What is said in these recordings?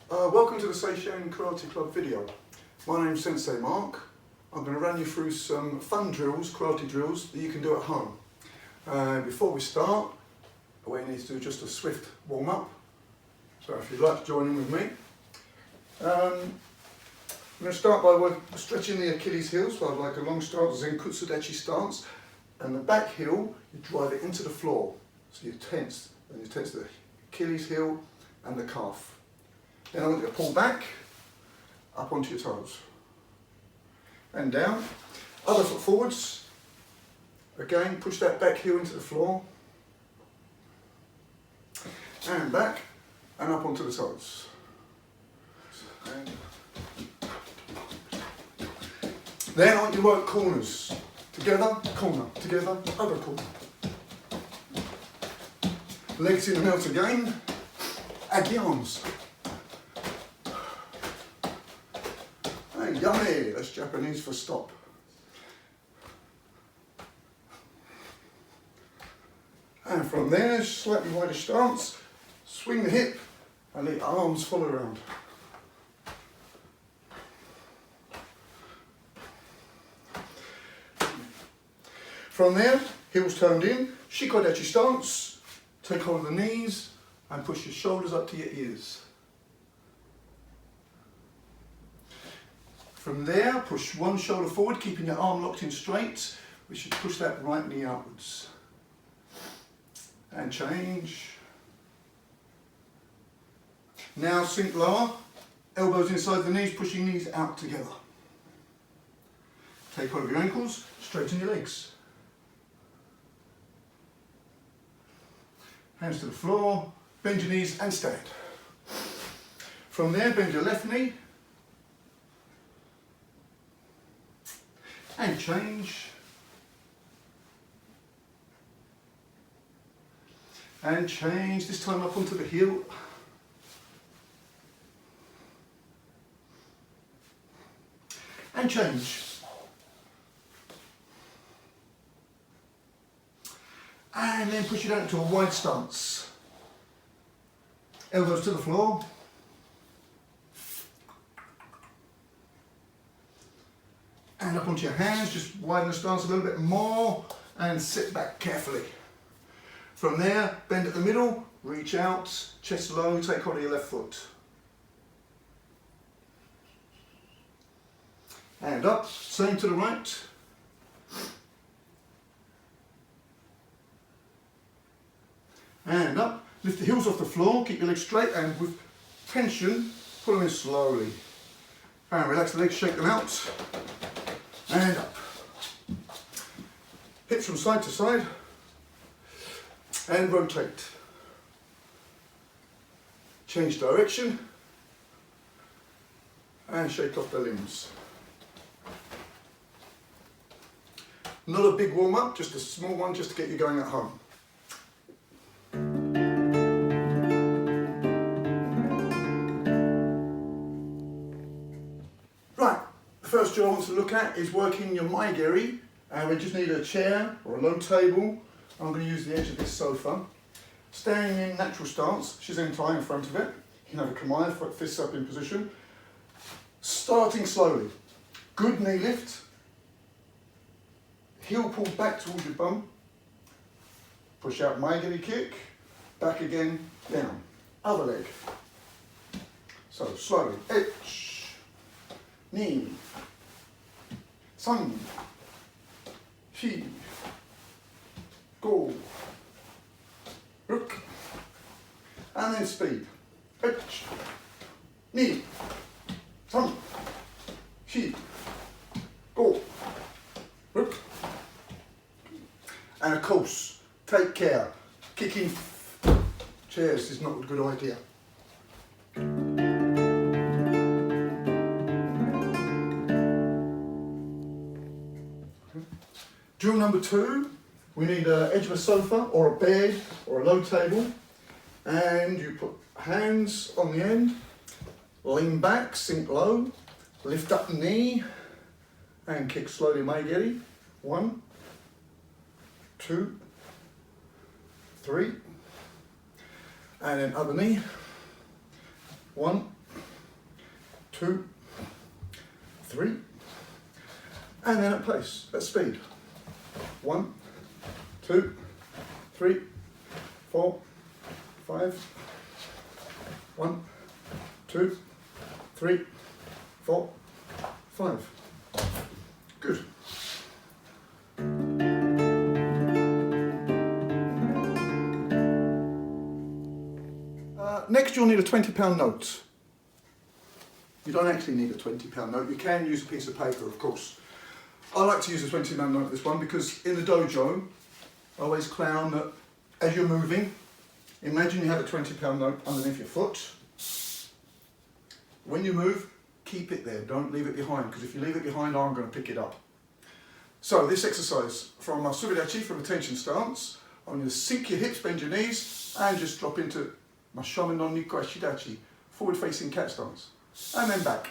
Welcome to the Seishan Karate Club video. My name's Sensei Mark. I'm going to run you through some fun drills, karate drills, that you can do at home. Before we start, we need to do just a swift warm up. So if you'd like to join in with me. I'm going to start by stretching the Achilles heels, so I'd like a long stance, Zenkutsudachi stance. And the back heel, you drive it into the floor. So you tense the Achilles heel and the calf. Then I want you to pull back, up onto your toes, and down. Other foot forwards. Again, push that back heel into the floor, and back, and up onto the toes. And then I want you to work corners. Together, corner, together, other corner. Legs in and out again. Add the arms. Yummy, that's Japanese for stop. And from there, slightly wider stance, swing the hip and the arms follow around. From there, heels turned in, shikodachi stance, take hold of the knees and push your shoulders up to your ears. From there, push one shoulder forward, keeping your arm locked in straight. We should push that right knee outwards. And change. Now sink lower, elbows inside the knees, pushing knees out together. Take hold of your ankles, straighten your legs. Hands to the floor, bend your knees and stand. From there, bend your left knee. And change. And change, this time up onto the heel. And change. And then push it out into a wide stance. Elbows to the floor. And up onto your hands, just widen the stance a little bit more and sit back carefully. From there, bend at the middle, reach out, chest low, take hold of your left foot. And up, same to the right. And up, lift the heels off the floor, keep your legs straight and with tension, pull them in slowly. And relax the legs, shake them out. And up. Hips from side to side. And rotate. Change direction. And shake off the limbs. Not a big warm up, just a small one just to get you going at home. The first drill I want to look at is working your maigiri. We just need a chair or a low table. I'm going to use the edge of this sofa. Staying in natural stance, shizentai in front of it. You can have a kamae, fists up in position. Starting slowly. Good knee lift. Heel pulled back towards your bum. Push out maigiri kick. Back again, down. Other leg. So slowly. Edge. Knee. 3, 4, 5, look, and then speed. 1, 2, 3, 4, 5, look. And of course, take care. Kicking chairs is not a good idea. Drill number 2, we need an edge of a sofa or a bed or a low table, and you put hands on the end, lean back, sink low, lift up the knee and kick slowly maigiri. 1, 2, 3, and then other knee. 1, 2, 3, and then at pace, at speed. 1, 2, 3, 4, 5. 1, 2, 3, 4, 5. Good. Next you'll need a £20 note. You don't actually need a £20 note, you can use a piece of paper of course. I like to use a £20 note for this one because in the dojo I always clown that as you're moving, imagine you have a £20 note underneath your foot. When you move, keep it there, don't leave it behind, because if you leave it behind I'm going to pick it up. So this exercise from our subidachi, from a tension stance, I'm going to sink your hips, bend your knees and just drop into my shaman non nikko ashidachi, forward facing cat stance, and then back.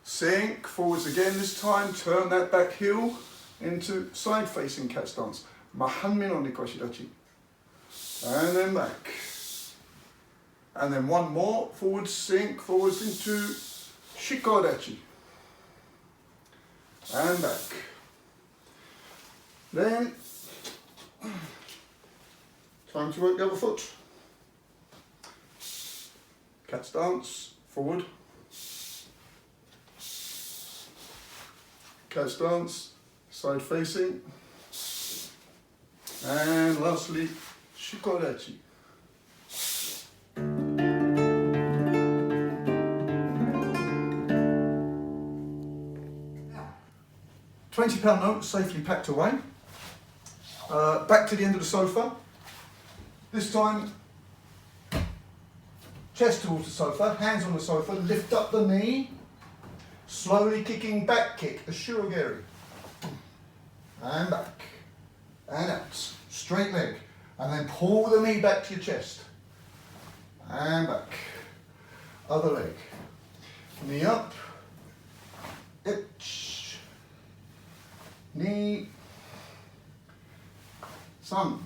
Sink, forwards again this time, turn that back heel into side facing cat stance, mahanmi non nikko ashidachi, and then back. And then one more, forwards sink, forwards into shikodachi, and back. Then, time to work the other foot. Cat stance, forward. Cat stance, side facing. And lastly, shikodachi. £20 note safely packed away. Back to the end of the sofa. This time, chest towards the sofa, hands on the sofa, lift up the knee, slowly kicking back kick, a shurigeri. And back, and out, straight leg. And then pull the knee back to your chest. And back, other leg. Knee up, itch, knee, sun.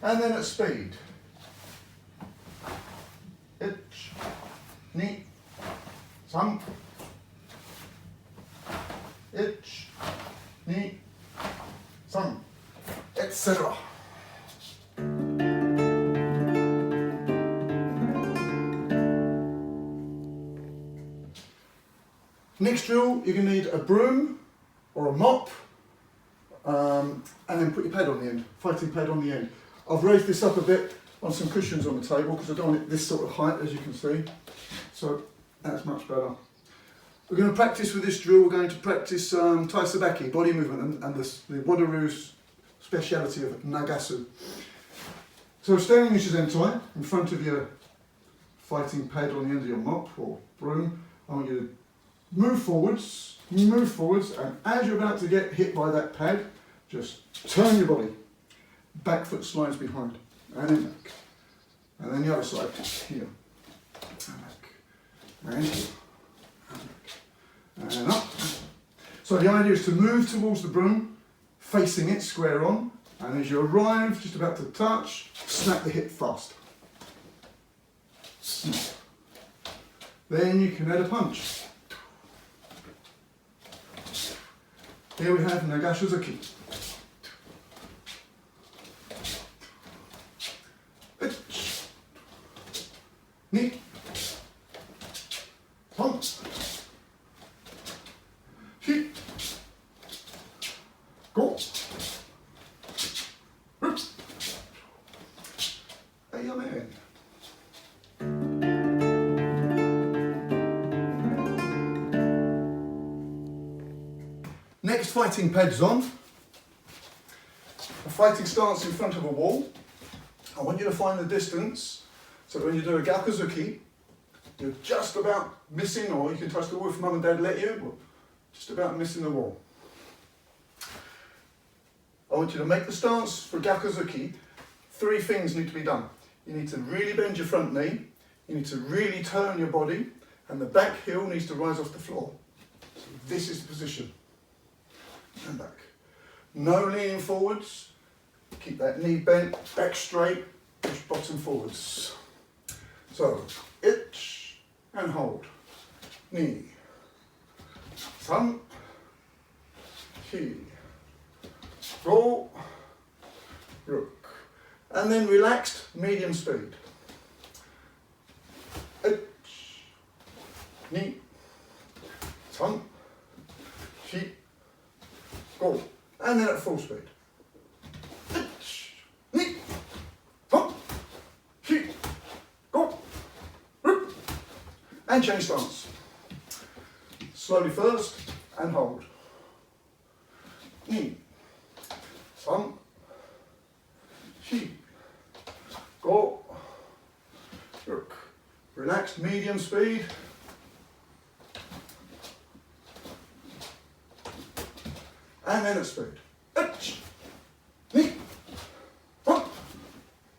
And then at speed. Itch, knee, sun. Itch, knee, sun, etc. Next drill, you're going to need a broom or a mop, and then put your pad on the end, fighting pad on the end. I've raised this up a bit on some cushions on the table because I don't want it this sort of height, as you can see. So that's much better. We're going to practice with this drill. We're going to practice Tai Sabaki, body movement, and the Wadaru's speciality of Nagasu. So standing in Shizentai, in front of your fighting pad on the end of your mop or broom, I want you to move forwards, and as you're about to get hit by that pad, just turn your body. Back foot slides behind, and then back. And then the other side, here, and back, and here, and back, and up. So the idea is to move towards the broom, facing it, square on, and as you arrive, just about to touch, snap the hip fast. Snap. Then you can add a punch. Here we have Nagashizuki. Knee. Pump. Hit. Go. Oops. Hey, man. Next fighting pad's on. A fighting stance in front of a wall. I want you to find the distance so that when you do a Gakuzuki, you're just about missing, or you can touch the wall if mum and dad let you, but just about missing the wall. I want you to make the stance for Gakuzuki. 3 things need to be done. You need to really bend your front knee, you need to really turn your body, and the back heel needs to rise off the floor. So this is the position. And back. No leaning forwards. Keep that knee bent, back straight, push bottom forwards. So, itch and hold. Knee, san, hi, go, rook. And then relaxed, medium speed. Ni, san, hi, go. And then at full speed. Ni, san, hi, go, rook. And change stance. Slowly first and hold. Ni, san, hi, go, rook. Relaxed, medium speed. And then at speed. Ni, san,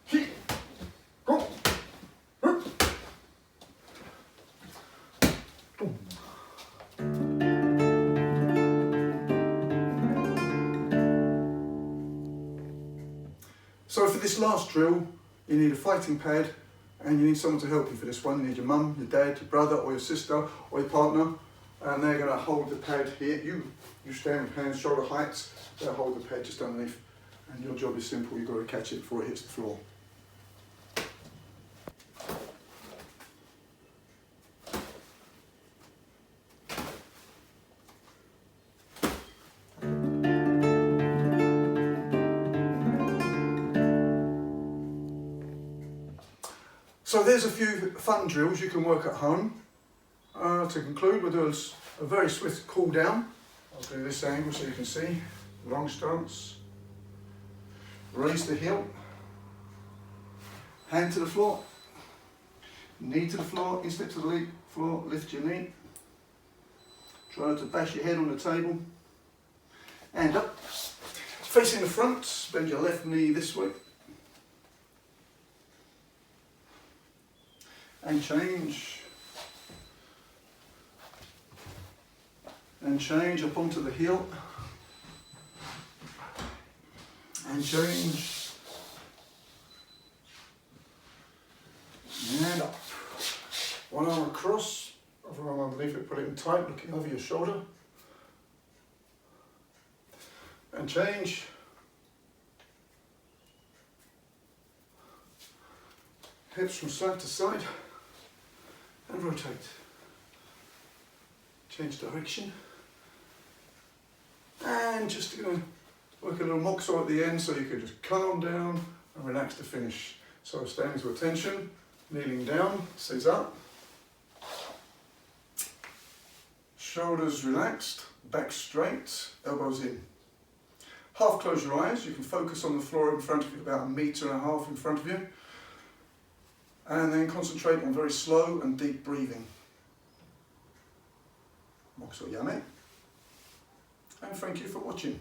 hi, go, rook. Boom. So for this last drill, you need a fighting pad and you need someone to help you for this one. You need your mum, your dad, your brother or your sister or your partner, and they're going to hold the pad here. You stand with hands shoulder heights, they'll hold the pad just underneath, and your job is simple, you've got to catch it before it hits the floor. So there's a few fun drills you can work at home. To conclude, we'll do a very swift cool down. I'll do this angle so you can see. Long stance. Raise the heel. Hand to the floor. Knee to the floor. Instep to the floor. Lift your knee. Try not to bash your head on the table. And up. Facing the front. Bend your left knee this way. And change. And change up onto the heel. And change. And up. One arm across, other arm underneath it, put it in tight, looking over your shoulder. And change. Hips from side to side. And rotate. Change direction. And just going to work a little moxo at the end so you can just calm down and relax to finish. So standing to attention, kneeling down, stays up. Shoulders relaxed, back straight, elbows in. Half close your eyes, you can focus on the floor in front of you, about 1.5 meters in front of you. And then concentrate on very slow and deep breathing. Moxo yame. And thank you for watching.